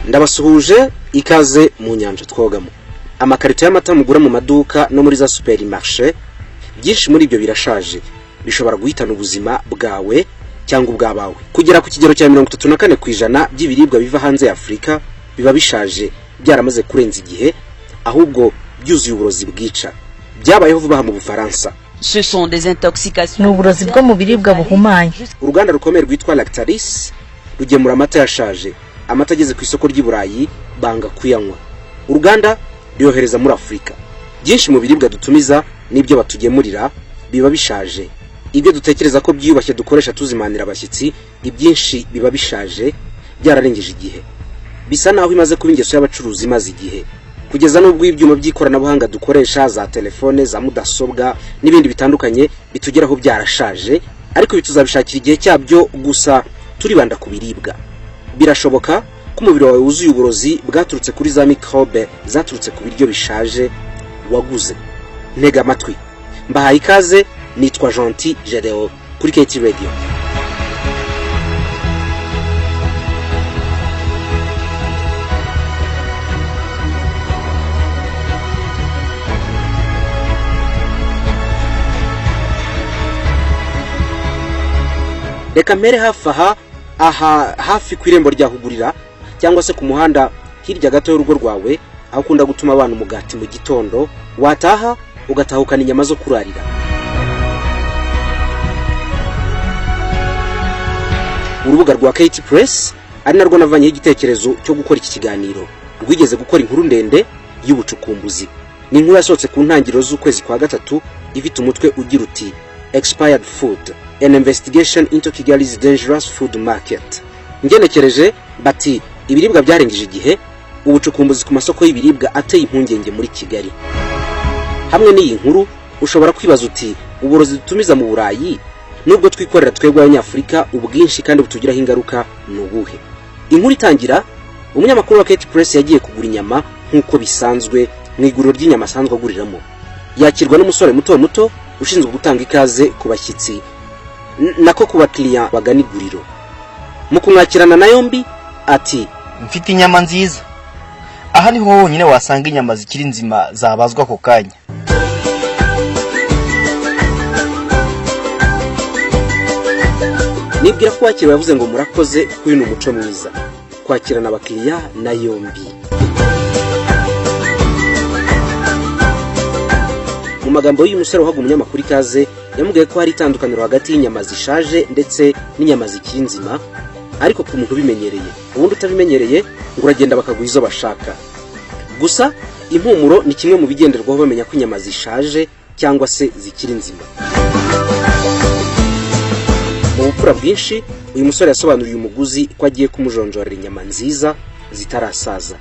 Ndabasuhuje ikaze mu nyanja twogamo. Amakarito y'amata mugura mu maduka no muri za supermarché, byinshi muri ibyo birashaje. Bishobora guhitana ubuzima bwawe cyangwa ubwabawe. Kugera ku kigero cya 34% by'ibiribwa biva hanze ya Afrika biba bishaje, byaramaze kurenza igihe, ahubwo byuzuye uburozi bwica. Byabayeho vuba mu Bufaransa. Ce sont des intoxications. N'uburozi bwo mu biribwa buhumanye. Uruganda rukomeye rwitwa Lactalis rugemura amata yashaje. Amata ageze ku isoko ry'Iburayi banga kuyanywa. Uruganda ryohereza muri Afrika. Byinshi mu biribwa dutumiza nibyo batugemurira biba bishaje. Ibyo dutekereza ko byiyubashye dukoresha tuzimanira abashyitsi, ibyinshi biba bishaje, byararengeje igihe. Bisa naho imaze kuba ingeso y'abacuruzi maze igihe. Kugeza n'ubwo ibyuma by'ikoranabuhanga dukoresha za telefone, za mudasobwa n'ibindi bitandukanye bitugeraho byarashaje, ariko bituzabishakira igihe cyabyo gusa turibanda ku biribwa. Birashoboka ko umubiri wawe wuzuye uburozi bwaturutse kuri za microbe zaturutse ku biryo bishaje waguze. Ntega amatwi. Mbahaye ikaze, nitwa Gentil Gedeon kuri KT Radio. Reka mbere hafi ku irembo rya Hugurira cyangwa se ku muhanda hirya gato y'urugo rwawe, aho ukunda gutuma abantu umugati mu gitondo, wataha ugatahukana inyama zo kurarira. Urubuga rwa KT Press ari narwo navanyeho igitekerezo cyo gukora iki kiganiro. Rwigeze gukora inkuru ndende y'ubucukumbuzi. Ni inkuru yasohotse ku ntangiriro z'ukwezi kwa gatatu, ifite umutwe ugira uti Expired Food, an investigation into Kigali's dangerous food market. Ngenekereje bati ibiribwa byarengeje igihe, ubucukumbuzi ku masoko y'ibiribwa ateye impungenge muri Kigali. Hamwe n'iyi nkuru ushobora kwibaza uti uburozi dutumiza mu Burayi nubwo twikorera twebwe abanyafrika ubwinshi kandi butugiraho ingaruka n'ubuhe. Inkuru itangira, umunyamakuru wa KT Press yagiye kugura inyama nk'uko bisanzwe mu iguriro ry'inyama asanzwe aguriramo. Yakirwa n'umusore muto ushinzwe gutanga ikaze ku bashyitsi nako ku bakiriya bagana iguriro. Mu kumwakirana na yombi ati, mfite inyama nziza. Aha niho honyine wasanga inyama zikiri nzima zabazwa ako kanya. Nibwira ko wakiriwe yavuze ngo murakoze, kuri n'umuco mwiza. Kwakirana abakiriya na yombi. Mu magambo y'uyu musore wahaga umunyamakuru ikaze, yamubwiye ko hari itandukaniro hagati y'inyama zishaje ndetse n'inyama zikiri nzima, ariko ku muntu bimenyereye. Ubundi utabimenyereye ngo uragenda bakaguha izo bashaka. Gusa impumuro ni kimwe mu bigenderwaho bamenya ko inyama zishaje cyangwa se zikiri nzima. Mu bupfura bwinshi, uyu musore yasobanuriye umuguzi ko agiye kumujonjorera inyama nziza zitarasaza.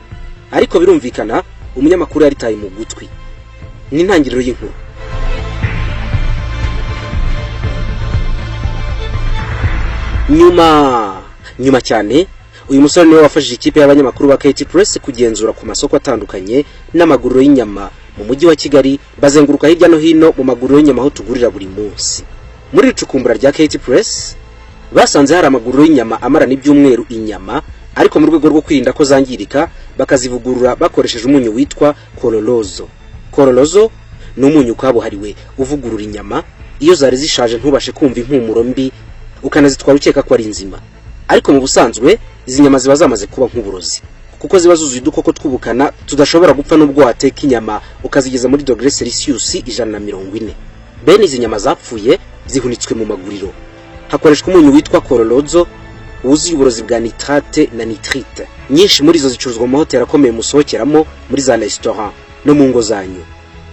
Ariko birumvikana umunyamakuru yaritaye mu gutwi. Ni intangiriro y'inkuru. Nyuma cyane, uyu musore niwe wafashije ikipe y'abanyamakuru ba KT Press kugenzura ku masoko atandukanye n'amaguriro y'inyama mu mujyi wa Kigali, bazenguruka hirya no hino mu maguriro y'inyama aho tugurira buri munsi. Muri icukumbura rya KT Press basanze hari amaguriro y'inyama amarana ibyumweru inyama, ariko mu rwego rwo kwirinda ko zangirika bakazivugurura bakoresheje umunyu witwa Corolozo. Corolozo ni umunyu kabuhariwe uvugurura inyama iyo zari zishaje ntubashe kumva impumuro mbi, ukanazitwara ukeka ko ari nzima. Ariko mu busanzwe izi nyama ziba zamaze kuba nk'uburozi, kuko ziba zuzuye udukoko tw'ubukana tudashobora gupfa n'ubwo wateka inyama ukazigeza muri °C 140. Bene izi nyama zapfuye zihunitswe mu maguriro. Hakoreshwa umunyu witwa Corolozo wuzuye uburozi bwa nitrate na nitrite. Nyinshi muri zo zicuruzwa mu hoteli akomeye musohokeramo, muri za restaurant no mu ngo zanyu.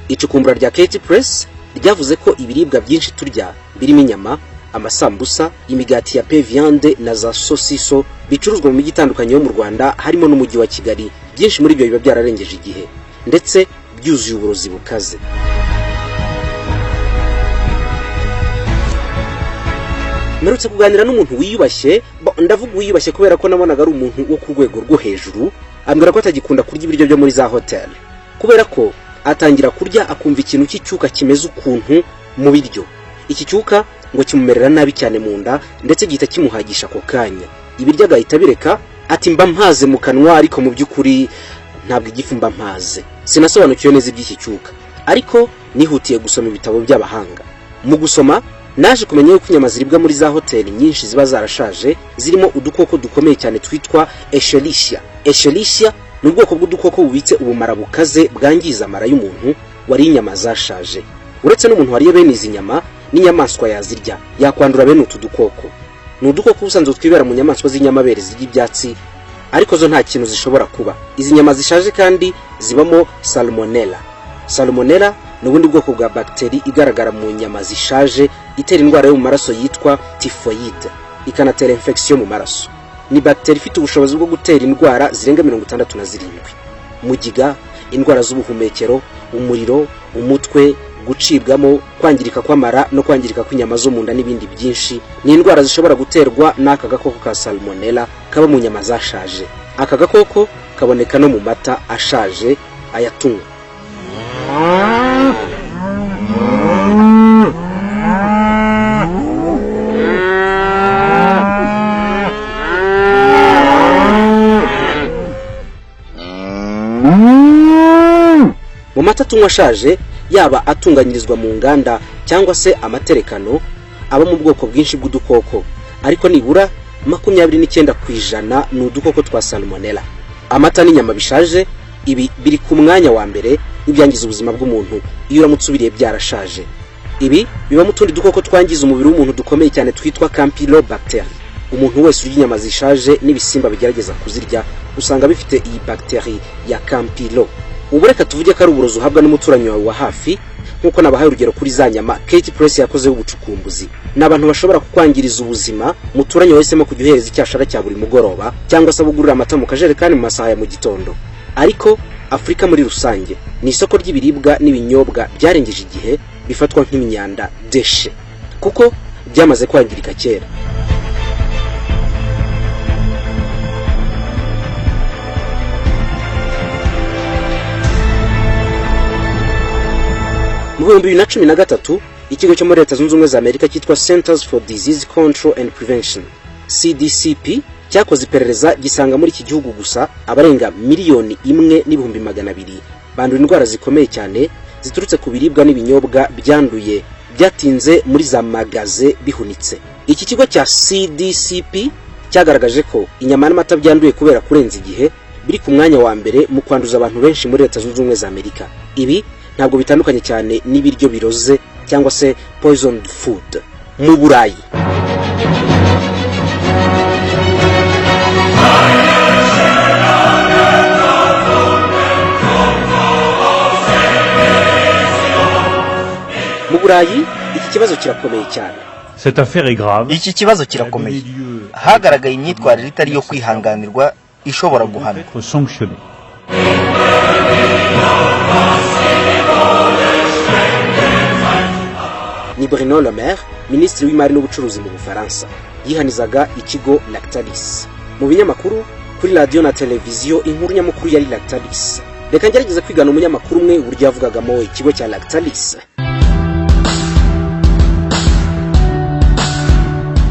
Icukumbura rya KT Press ryavuze ko ibiribwa byinshi turya birimo inyama, amasambusa, imigati ya pe viande na za sosiso bicuruzwa mu mijyi itandukanye yo mu Rwanda harimo n'umujyi wa Kigali. Byinshi muri ibyo biba byararengeje igihe ndetse byuzuye uburozi bukaze. Merutse kuganira n'umuntu wiyubashye, ndavuga wiyubashye kubera ko nabonaga ari umuntu wo ku rwego rwo hejuru, ambwira ko atagikunda kurya ibiryo byo muri za hotel, kubera ko atangira kurya akumva ikintu cy'icyuka kimeze ukuntu mu biryo. Iki cyuka ngo kimumerera nabi cyane mu nda ndetse gihita kimuhagisha ako kanya. Ibiryo agahita bireka ati mba mpaze mu kanwa, ariko mu by'ukuri ntabwo igifu mba mpaze. Sinasobanukiwe neza iby'iki cyuka, ariko nihutiye gusoma ibitabo by'abahanga. Mu gusoma naje kumenya yuko inyama ziribwa muri za hoteli nyinshi ziba zarashaje zirimo udukoko dukomeye cyane twitwa Escherichia. Escherichia ni ubwoko bw'udukoko bubitse ubumara bukaze bwangiza amara y'umuntu wari inyama zashaje. Uretse n'umuntu wariye bene izi nyama n'inyamaswa yazirya yakwandura bene utu dukoko. Ni udukoko ubusanzwe twibera mu nyamaswa z'inyamabere z'ibyatsi, ariko zo nta kintu zishobora kuba. Izi nyama zishaje kandi zibamo Salmonella. Salmonella ni ubundi bwoko bwa bakteri igaragara mu nyama zishaje itera indwara yo mu maraso yitwa typhoid, ikanatera infection mu maraso. Ni bakteri ifite ubushobozi bwo gutera indwara zirenga 67. Mugiga, indwara z'ubuhumekero, umuriro, umutwe, gucibwamo, kwangirika kw'amara no kwangirika kw'inyama zo mu nda n'ibindi byinshi. Ni indwara zishobora guterwa n'aka gakoko ka Salmonella kaba mu nyama zashaje. Aka gakoko kaboneka no mu mata ashaje ayatunga. Mu mata tunywa ashaje, yaba atunganyirizwa mu nganda cyangwa se amaterekano, aba mu bwoko bwinshi bw'udukoko, ariko nibura 29% ni udukoko twa Salmonella. Amata n'inyama bishaje ibi biri ku mwanya wa mbere ibyangiza ubuzima bw'umuntu iyo uramutse ubiriye byarashaje. Ibi biba mu tundi dukoko twangiza umubiri w'umuntu dukomeye cyane twitwa Campylobacter. Umuntu wese urya inyama zishaje n'ibisimba bigerageza kuzirya usanga bifite iyi bakteri ya Campylo. Ubu reka tuvuge ko ari uburozi uhabwa n'umuturanyi wawe wa hafi, nkuko nabahaye urugero kuri za nyama Kate Press yakozeho ubucukumbuzi. N'abantu bashobora kukwangiriza ubuzima, muturanyi wahisemo kujya uhereza icyashara cya buri mugoroba cyangwa se abugurira amata mu kajerekani mu masaha ya mu gitondo. Ariko Afrika muri rusange ni isoko ry'ibiribwa n'ibinyobwa byarengeje igihe bifatwa nk'imyanda deshe, kuko byamaze kwangirika kera. Mu 2013 ikigo cyo muri Leta Zunze Ubumwe za Amerika cyitwa Centers for Disease Control and Prevention CDCP cyakoze iperereza gisanga muri iki gihugu gusa abarenga 1,200,000 bandura indwara zikomeye cyane ziturutse ku biribwa n'ibinyobwa byanduye byatinze muri za magaze bihunitse. Iki kigo cya CDCP cyagaragaje ko inyama n'amata byanduye kubera kurenza igihe biri ku mwanya wa mbere mu kwanduza abantu benshi muri Leta Zunze Ubumwe za Amerika. Ibi ntabwo bitandukanye cyane n'ibiryo biroze cyangwa se poisoned food. Mu Burayi iki kibazo kirakomeye cyane. Cette affaire est grave. Iki kibazo kirakomeye. Hagaragaye imyitwarire itari yo kwihanganirwa ishobora guhanwa. Ni Bruno Le Maire, Minisitiri w'Imari n'Ubucuruzi mu Bufaransa, yihanizaga ikigo Lactalis. Mu binyamakuru, kuri radio na televiziyo, inkuru nyamukuru yari Lactalis. Reka ngerageze kwigana umunyamakuru umwe uburyo yavugagamo ikigo cya Lactalis.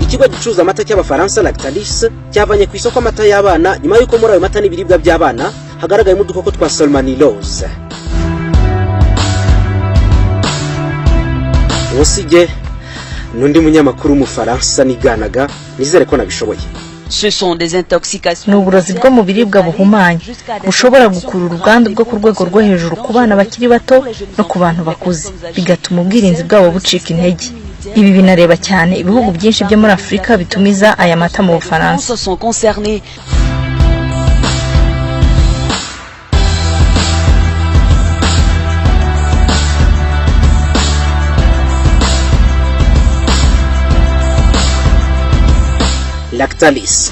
Ikigo gicuruza amata cy'Abafaransa Lactalis cyavanye ku isoko amata y'abana nyuma y'uko muri ayo mata n'ibiribwa by'abana hagaragayemo udukoko twa Salmonellose. Osige nundi munyamakuru mu Faransa niganaga, nizere ko nabishoboye. Ce sont des intoxications. N'uburozi bwo mu biribwa buhumanye bushobora gukurura ubwandu bwo ku rwego rwo hejuru ku bana bakiri bato no ku bantu bakuze, bigatuma ubwirinzi bwabo bucika intege. Ibi binareba cyane ibihugu byinshi byo muri Afrika bitumiza aya mata mu Bufaransa. Lactalis.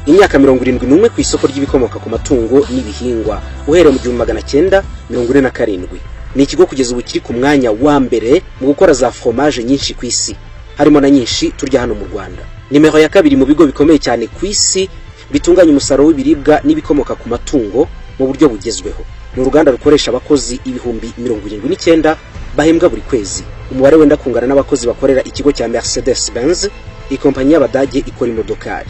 Imyaka 71 ku isoko ry'ibikomoka ku matungo n'ibihingwa uhereye mu 1947. Ni ikigo kugeza ubu kiri ku mwanya wa mbere mu gukora za fromage nyinshi ku isi, harimo na nyinshi turya hano mu Rwanda. Nimero ya kabiri mu bigo bikomeye cyane ku isi bitunganya umusaruro w'ibiribwa n'ibikomoka ku matungo mu buryo bugezweho. Ni uruganda rukoresha abakozi 79,000 bahembwa buri kwezi. Umubare wenda kungana n'abakozi bakorera ikigo cya Mercedes Benz, ikompanyi y'Abadage ikora imodokari.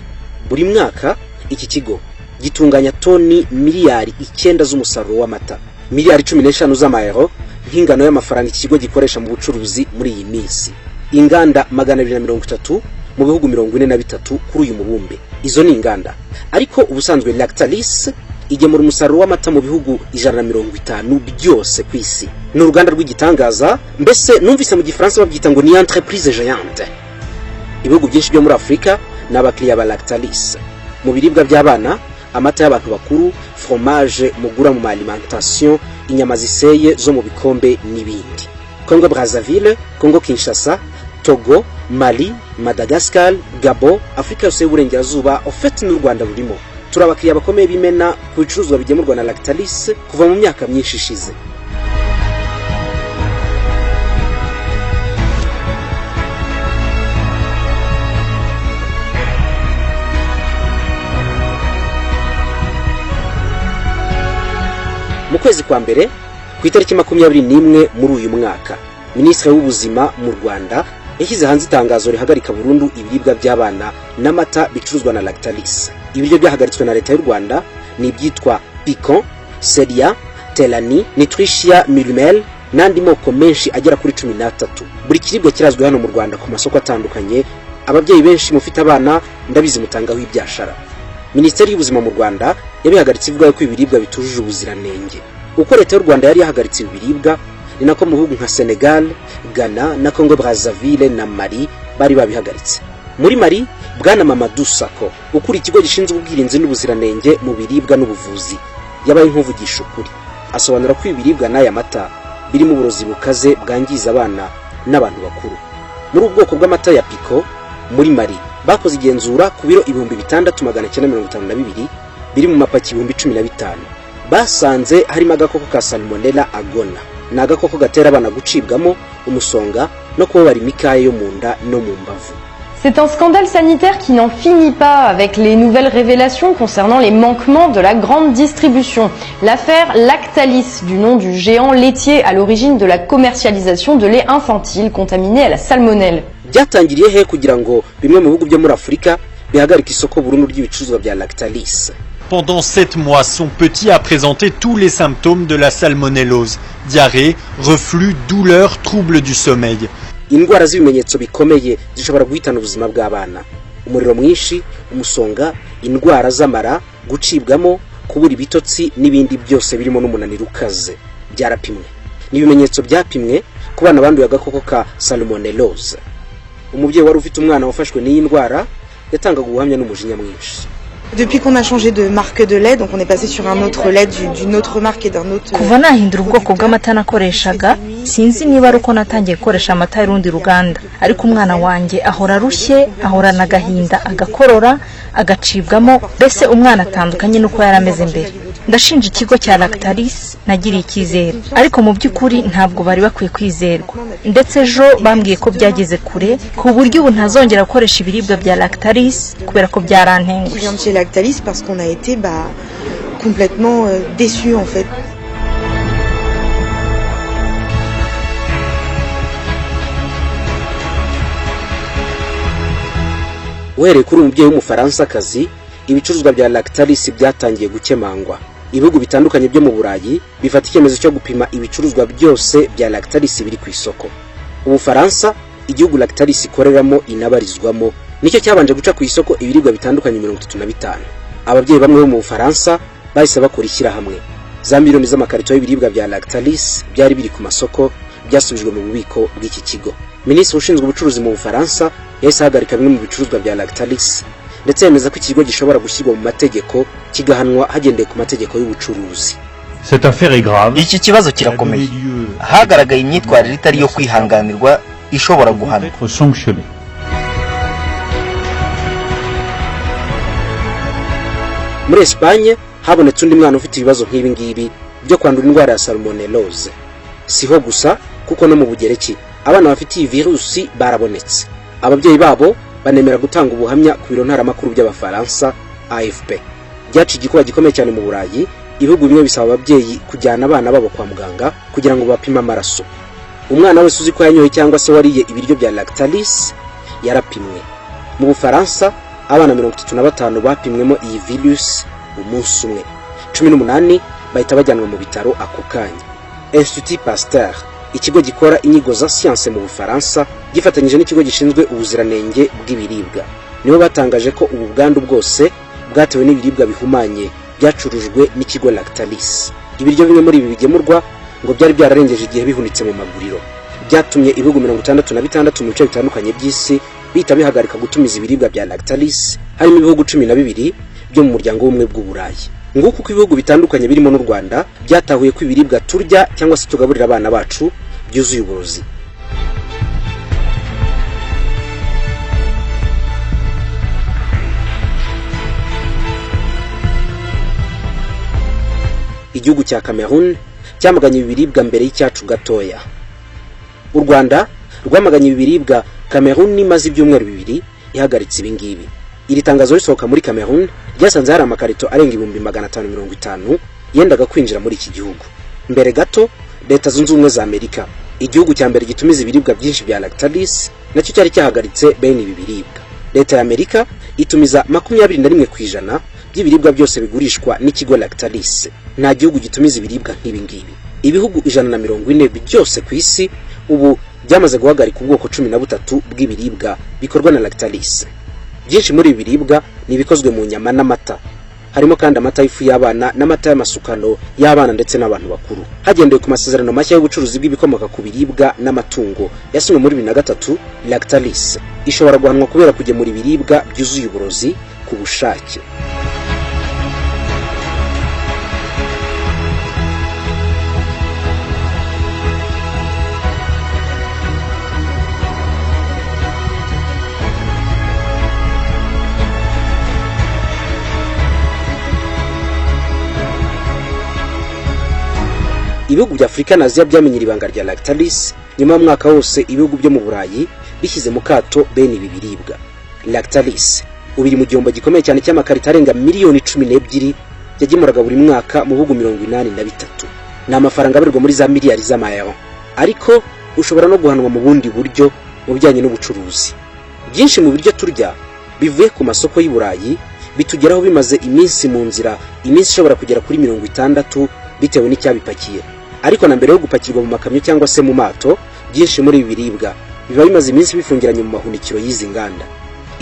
Buri mwaka iki kigo gitunganya toni miliyari 9 z'umusaruro w'amata, miliyari 15 z'amayero nk'ingano y'amafaranga iki kigo gikoresha mu bucuruzi muri iyi minsi. Inganda 230 mu bihugu 43 kuri uyu mubumbe. Izo ni inganda. Ariko ubusanzwe Lactalis igemura umusaruro w'amata mu bihugu 150 byose ku isi. Ni uruganda rw'igitangaza, mbese numvise mu gifaransa babyita ngo ni entreprise géante. Ibihugu byinshi byo muri Afrika n'abakiriya ba Lactalis. Mu biribwa by'abana, amata y'abantu bakuru, fromage mugura mu alimentation, inyama ziseye zo mu bikombe n'ibindi. Congo Brazzaville, Congo Kinshasa, Togo, Mali, Madagascar, Gabon, Afrika yose y'uburengerazuba, ofete n'u Rwanda rurimo. Turabakiriya bakomeye bimena ku bicuruzwa bigemurwa na Lactalis kuva mu myaka myinshi ishize. Mu kwezi kwa mbere ku itariki 21 muri uyu mwaka, Minisitiri w'ubuzima mu Rwanda yashyize hanze itangazo rihagarika burundu ibiribwa by'abana n'amata bicuruzwa na Lactalis. Ibiryo byahagaritswe na leta y'u Rwanda ni ibyitwa Picon, Celia, Telani, Nutricia, Milumel n'andi moko menshi agera kuri 13. Buri kiribwa kirazwe hano mu Rwanda ku masoko atandukanye. Ababyeyi benshi mufite abana ndabizi mutangaho ibyashara. Minisiteri y'ubuzima mu Rwanda yabihagaritse ivuga ko ibiribwa bitujuje ubuziranenge. Uko leta y'u Rwanda yari yahagaritse ibiribwa, ni nako mu bihugu nka Senegal, Ghana na Congo Brazzaville na Mali bari babihagaritse. Muri Mali, Bwana Mamadou Sakho ukuri ikigo gishinzwe ubwirinzi n'ubuziranenge mu biribwa n'ubuvuzi yabaye nk'uvugisha ukuri. Asobanura ko ibiribwa n'aya mata birimo uburozi bukaze bwangiza abana n'abantu bakuru. Muri ubwoko bw'amata ya Picon muri Mali bakoze igenzura ku biro 6952 biri mu mapaki 1015. Basanze harimo agakoko ka Salmonella agona, na agakoko gatera abana gucibwamo, umusonga no kubabara imikaya yo mu nda no mu mbavu. C'est un scandale sanitaire qui n'en finit pas avec les nouvelles révélations concernant les manquements de la grande distribution. L'affaire Lactalis, du nom du géant laitier à l'origine de la commercialisation de lait infantile contaminé à la salmonelle. Byatangiriye he kugira ngo bimwe mu bihugu byo muri Afrika bihagarika isoko burundu ry'ibicuruzwa bya Lactalis. Pendant 7 mois, son petit a présenté tous les symptômes de la salmonellose. Diarrhée, reflux, douleurs, troubles du sommeil. Indwara z'ibimenyetso bikomeye zishobora guhitana ubuzima bw'abana. Umuriro mwinshi, umusonga, indwara z'amara, gucibwamo, kubura ibitotsi n'ibindi byose birimo n'umunaniro ukaze. Byarapimwe. N'ibimenyetso byapimwe ku bana banduye agakoko ka salmonellose. Umubyeyi wari ufite umwana wafashwe n'iyi ndwara yatangaga ubuhamya n'umujinya mwinshi. Depuis qu'on a changé de marque de lait, donc on est passé sur un autre lait d'une autre marque et d'un autre. Kuva nahindura ubwoko bw'amata nakoreshaga, sinzi niba ari uko natangiye gukoresha amata y'urundi ruganda, ariko umwana wanjye ahora arushye, ahorana agahinda, agakorora, agacibwamo, mbese umwana atandukanye nuko yarameze mbere. Ndashinja ikigo cya Lactalis nagiriye icyizere, ariko mu by'ukuri ntabwo bari bakwiye kwizerwa. Ndetse ejo bambwiye ko byageze kure ku buryo ubu ntazongera gukoresha ibiribwa bya Lactalis kubera ko byarantengushye. Lactalis parce qu'on a été complètement déçus en fait. Uhereye kuri umubyeyi w'umufaransa-kazi, ibicuruzwa bya Lactalis byatangiye gukemangwa. Ibihugu bitandukanye byo mu Burayi bifata icyemezo cyo gupima ibicuruzwa byose bya Lactalis biri ku isoko. Ubufaransa, igihugu Lactalis ikoreramo inabarizwamo, nicyo cyabanje guca ku isoko ibiribwa bitandukanye 35. Ababyeyi bamwe bo mu Bufaransa bahise bakora ishyirahamwe. Za miliyoni z'amakarito y'ibiribwa bya Lactalis byari biri ku masoko byasubijwe mu bubiko bw'iki kigo. Minisitiri ushinzwe ubucuruzi mu Bufaransa yahise ahagarika bimwe mu bicuruzwa bya Lactalis, ndetse yemeza ko ikigo gishobora gushyirwa mu mategeko kigahanwa hagendeye ku mategeko y'ubucuruzi. Cette affaire est grave. Iki kibazo kirakomeye. Hagaragaye imyitwarire itari yo kwihanganirwa ishobora guhanwa. Muri Espagne habonetse undi mwana ufite ibibazo nk'ibi ngibi byo kwandura indwara ya salmonellose. Siho gusa kuko no mu Bugereki abana bafite iyi virusi barabonetse. Ababyeyi babo banemera gutanga ubuhamya ku biro ntaramakuru by'Abafaransa AFP. Byaci igikuba gikomeye cyane mu Burayi, ibihugu bimwe bisaba ababyeyi kujyana abana babo kwa muganga kugira ngo bapime amaraso. Umwana wese uzi ko yanyoye cyangwa se wariye ibiryo bya Lactalis yarapimwe. Mu Bufaransa abana 35 bapimwemo iyi virus umunsi umwe, 18 bahita bajyanwa mu bitaro ako kanya. Institut Pasteur, ikigo gikora inyigo za science mu Bufaransa gifatanyije n'ikigo gishinzwe ubuziranenge bw'ibiribwa, nibo batangaje ko ubu bwandu bwose bwatewe n'ibiribwa bihumanye byacurujwe n'ikigo Lactalis. Ibiryo bimwe muri ibi bigemurwa ngo byari byararengeje igihe bihunitse mu maguriro, byatumye ibihugu 66 mu bice bitandukanye by'isi bita bihagarika gutumiza ibiribwa bya Lactalis, harimo ibihugu 12 byo mu muryango w'ubumwe bw'Uburayi. Nguko uko ibihugu bitandukanye birimo n'u Rwanda byatahuye ko ibiribwa turya cyangwa se tugaburira abana bacu byuzuye uburozi. Igihugu cya Cameroon cyamaganye ibiribwa mbere y'icyacu gatoya. U Rwanda rwamaganye ibiribwa, Cameroon imaze ibyumweru 2 ihagaritse ibingibi. Iri tangazo risohoka muri Cameroon ryasanze hari amakarito arenga 550 yendaga kwinjira muri iki gihugu. Mbere gato Leta Zunze Ubumwe za Amerika, igihugu cya mbere gitumiza ibiribwa byinshi bya Lactalis, nacyo cyari cyahagaritse bene ibi biribwa. Leta ya Amerika itumiza 21% by'ibiribwa byose bigurishwa n'ikigo Lactalis. Nta gihugu gitumiza ibiribwa nk'ibi ngibi. Ibihugu 140 byose ku isi ubu byamaze guhagarika ubwoko 13 bw'ibiribwa bikorwa na Lactalis. Byinshi muri ibi biribwa ni ibikozwe mu nyama n'amata, harimo kandi amata y'ifu y'abana n'amata y'amasukano y'abana ndetse n'abantu bakuru. Hagendewe ku masezerano mashya y'ubucuruzi bw'ibikomoka ku biribwa n'amatungo yasinywe muri 2003, Lactalis ishobora guhanwa kubera kugemura ibiribwa byuzuye uburozi ku bushake. Ibihugu bya Afrika na Aziya byamenyira ibanga rya Lactalis nyuma y'umwaka wose ibihugu byo mu Burayi bishyize mu kato bene ibi biribwa. Lactalis ubiri mu gihombo gikomeye cyane cy'amakarita arenga miliyoni 12 yagemuraga buri mwaka mu bihugu 83. Ni amafaranga abarirwa muri za miliyari z'amayero, ariko ushobora no guhanwa mu bundi buryo mu bijyanye n'ubucuruzi. Byinshi mu biryo turya bivuye ku masoko y'u Burayi bitugeraho bimaze iminsi mu nzira, iminsi ishobora kugera kuri 60 bitewe n'icyabipakiye. Ariko na mbere yo gupakirwa mu makamyo cyangwa se mu mato, byinshi muri ibi biribwa biba bimaze iminsi bifungiranye mu mahunikiro y'izi nganda.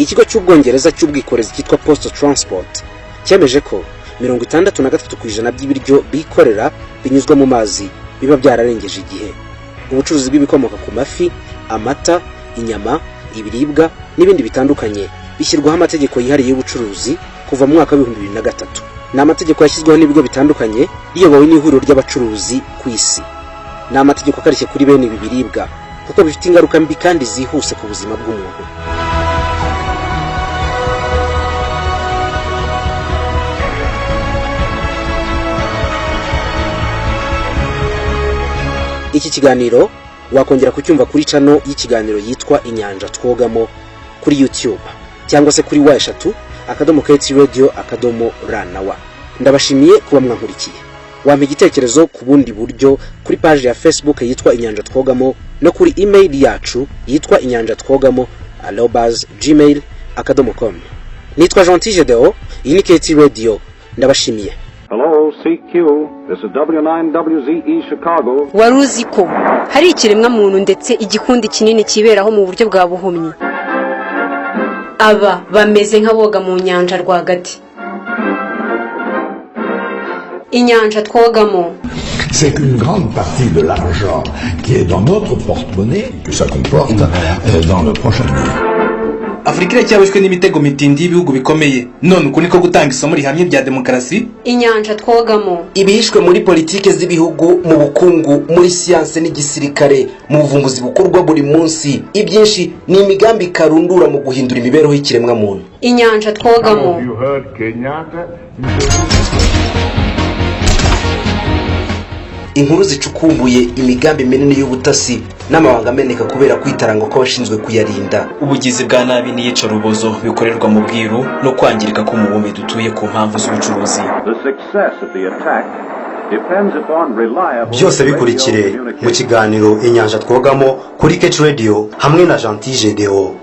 Ikigo cy'Ubwongereza cy'ubwikorezi cyitwa Postal Transport cyemeje ko 63% by'ibiryo bikorera binyuzwa mu mazi biba byararengeje igihe. Ubucuruzi bw'ibikomoka ku mafi, amata, inyama, ibiribwa n'ibindi bitandukanye bishyirwaho amategeko yihariye y'ubucuruzi kuva mu mwaka wa 2003. Ni amategeko yashyizweho n'ibigo bitandukanye iyobowe n'ihuriro ry'abacuruzi ku isi. Ni amategeko akarishye kuri bene ibi biribwa kuko bifite ingaruka mbi kandi zihuse ku buzima bw'umuntu. Iki kiganiro wakongera kucyumva kuri channel y'ikiganiro yitwa Inyanja Twogamo kuri YouTube cyangwa se kuri wa_KTRadio_RW. Ndabashimiye kuba mwankurikiye. Wampa igitekerezo ku bundi buryo kuri page ya Facebook yitwa Inyanja Twogamo no kuri email yacu yitwa inyanjatwogamo@gmail.com. Nitwa Gentil Gedeo, iyi ni KT Radio. Ndabashimiye. Hello, CQ. This is W9WZE Chicago. Waruzi ko hari ikiremwa muntu ndetse igikundi kinini kiberaho mu buryo bwa buhumyi. Aba bameze nk'aboga mu nyanja rwagati. Inyanja Twogamo. C'est qu'une grande partie de l'argent qui est dans notre porte-monnaie que ça comporte dans le prochain livre. Afrika iracyabishwe n'imitego mitindi y'ibihugu bikomeye, none uko niko gutanga isomo rihamye rya demokarasi. Inyanja Twogamo. Ibihishwe muri politike z'ibihugu, mu bukungu, muri siyanse n'igisirikare, mu buvumbuzi bukorwa buri munsi, ibyinshi ni imigambi karundura mu guhindura imibereho y'ikiremwa muntu. Inyanja Twogamo. Inkuru zicukumbuye, imigambi minini y'ubutasi n'amabanga ameneka kubera kwitaranga kw'abashinzwe kuyarinda. Ubugizi bwa nabi n'iyicarubozo bikorerwa mu bwiru no kwangirika k'umubumbe dutuye ku mpamvu z'ubucuruzi. Byose bikurikire mu kiganiro Inyanja Twogamo kuri KT Radio hamwe na Gentil Gedeo.